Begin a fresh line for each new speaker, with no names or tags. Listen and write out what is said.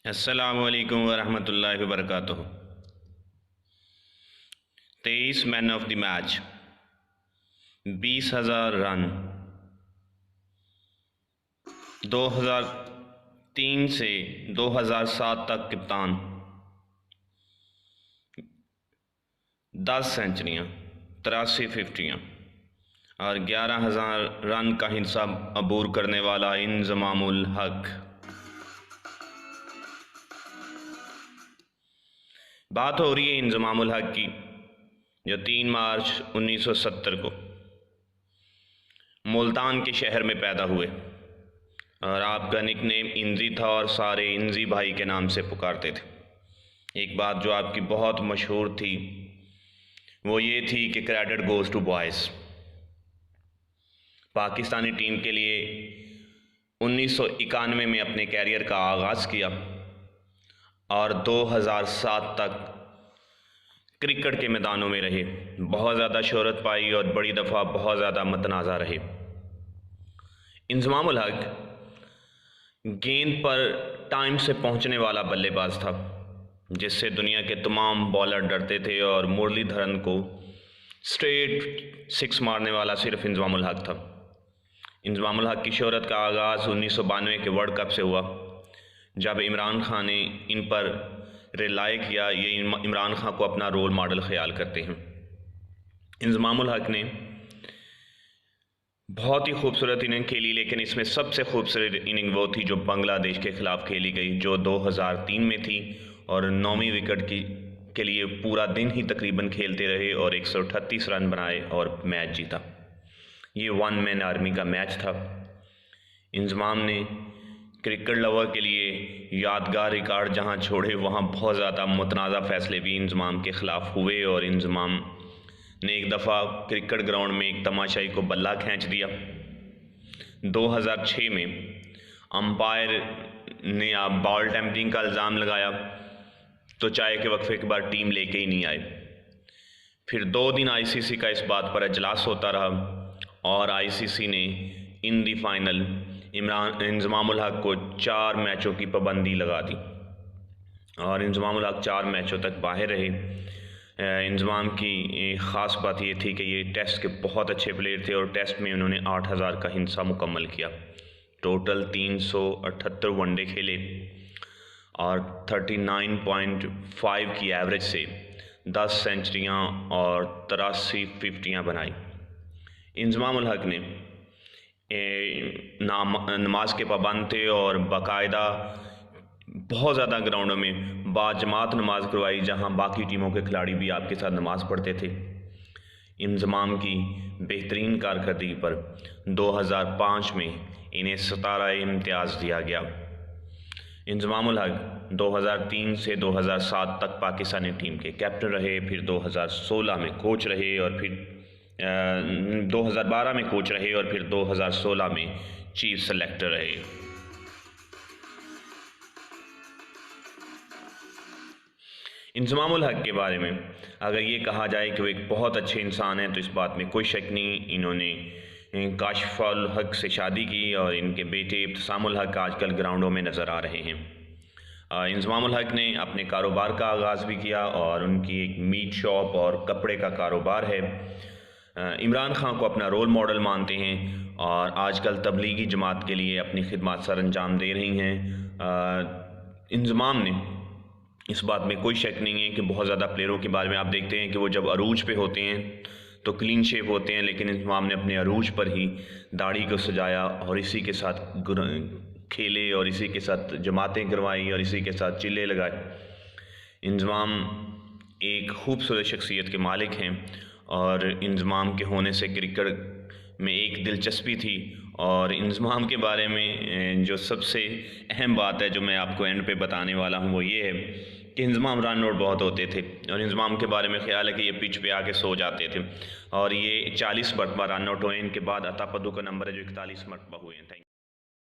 अस्सलामुअलैकुम वरहमतुल्लाहि वबरकातुहू। 23 man of the match, 20,000 run, 2003 से 2007 तक कप्तान, 10 सेंचुरियाँ, 83 फिफ्टियाँ और 11,000 रन का हिसाब अबूर करने वाला इंज़मामुल हक। बात हो रही है इंज़मामुल हक की, जो 3 मार्च 1970 को मुल्तान के शहर में पैदा हुए और आपका निकनेम इंजी था और सारे इंजी भाई के नाम से पुकारते थे। एक बात जो आपकी बहुत मशहूर थी वो ये थी कि credit goes to boys. Pakistani team के लिए 1991 में अपने कैरियर का आगाज़ किया और 2007 तक क्रिकेट के मैदानों में रहे। बहुत ज़्यादा शोहरत पाई और बड़ी दफ़ा बहुत ज़्यादा मतनाज़ा रहे। इंज़मामुल हक गेंद पर टाइम से पहुंचने वाला बल्लेबाज था, जिससे दुनिया के तमाम बॉलर डरते थे और मुरलीधरन को स्ट्रेट सिक्स मारने वाला सिर्फ इंज़मामुल हक था। इंज़मामुल हक की शोहरत का आगाज़ 1992 के वर्ल्ड कप से हुआ, जब इमरान खान ने इन पर रिलाय किया। ये इमरान खान को अपना रोल मॉडल ख्याल करते हैं। इंज़मामुल हक ने बहुत ही खूबसूरत इनिंग खेली, लेकिन इसमें सबसे खूबसूरत इनिंग वो थी जो बांग्लादेश के ख़िलाफ़ खेली गई, जो 2003 में थी और 9वीं विकेट के लिए पूरा दिन ही तकरीबन खेलते रहे और 138 रन बनाए और मैच जीता। ये वन मैन आर्मी का मैच था। इंज़माम ने क्रिकेट लवर के लिए यादगार रिकॉर्ड जहां छोड़े, वहां बहुत ज़्यादा मुतनाज़ा फ़ैसले भी इंज़माम के ख़िलाफ़ हुए और इंज़माम ने एक दफ़ा क्रिकेट ग्राउंड में एक तमाशाई को बल्ला खींच दिया। 2006 में अंपायर ने आप बॉल टेम्परिंग का इल्ज़ाम लगाया, तो चाय के वक्फे के बाद टीम लेके ही नहीं आए। फिर 2 दिन ICC का इस बात पर इजलास होता रहा और ICC ने इन दी फाइनल इंज़मामुल हक को 4 मैचों की पाबंदी लगा दी और इंज़मामुल हक 4 मैचों तक बाहर रहे। इंज़माम की ख़ास बात ये थी कि ये टेस्ट के बहुत अच्छे प्लेयर थे और टेस्ट में उन्होंने 8,000 का हिस्सा मुकम्मल किया। टोटल 378 वनडे खेले और 39.5 की एवरेज से 10 सेंचुरियाँ और 83 फिफ्टियाँ बनाई। इंज़मामुल हक ने नमाज के पाबंद थे और बाकायदा बहुत ज़्यादा ग्राउंडों में बाजमात नमाज करवाई, जहां बाकी टीमों के खिलाड़ी भी आपके साथ नमाज पढ़ते थे। इंज़माम की बेहतरीन कारकर्दगी पर 2005 में इन्हें 17 इम्तियाज़ दिया गया। इंज़मामुल हक 2003 से 2007 तक पाकिस्तानी टीम के कैप्टन रहे, फिर 2016 में कोच रहे और फिर 2012 में कोच रहे और फिर 2016 में चीफ सेलेक्टर रहे। इंज़मामुल हक के बारे में अगर ये कहा जाए कि वो एक बहुत अच्छे इंसान हैं, तो इस बात में कोई शक नहीं। इन्होंने काशिफुल हक से शादी की और इनके बेटे इब्तिसामुल हक आजकल ग्राउंडों में नज़र आ रहे हैं। इंज़मामुल हक ने अपने कारोबार का आगाज़ भी किया और उनकी एक मीट शॉप और कपड़े का कारोबार है। इमरान खान को अपना रोल मॉडल मानते हैं और आजकल तबलीगी जमात के लिए अपनी खिदमत सर अंजाम दे रही हैं। इंज़माम ने इस बात में कोई शक नहीं है कि बहुत ज़्यादा प्लेयरों के बारे में आप देखते हैं कि वो जब अरूज पे होते हैं तो क्लीन शेप होते हैं, लेकिन इंज़माम ने अपने अरूज पर ही दाढ़ी को सजाया और इसी के साथ खेले और इसी के साथ जमातें करवाई और इसी के साथ चिल्ले लगाए। इंज़माम एक खूबसूरत शख्सियत के मालिक हैं और इंज़माम के होने से क्रिकेट में एक दिलचस्पी थी। और इंज़माम के बारे में जो सबसे अहम बात है जो मैं आपको एंड पे बताने वाला हूँ वो ये है कि इंज़माम रन आउट बहुत होते थे और इंज़माम के बारे में ख्याल है कि ये पिच पे आके सो जाते थे और ये 40 मरतबा रन आउट हुए। इनके बाद अता पद्दू का नंबर है जो 41 मरतबा हुए हैं। Thank you.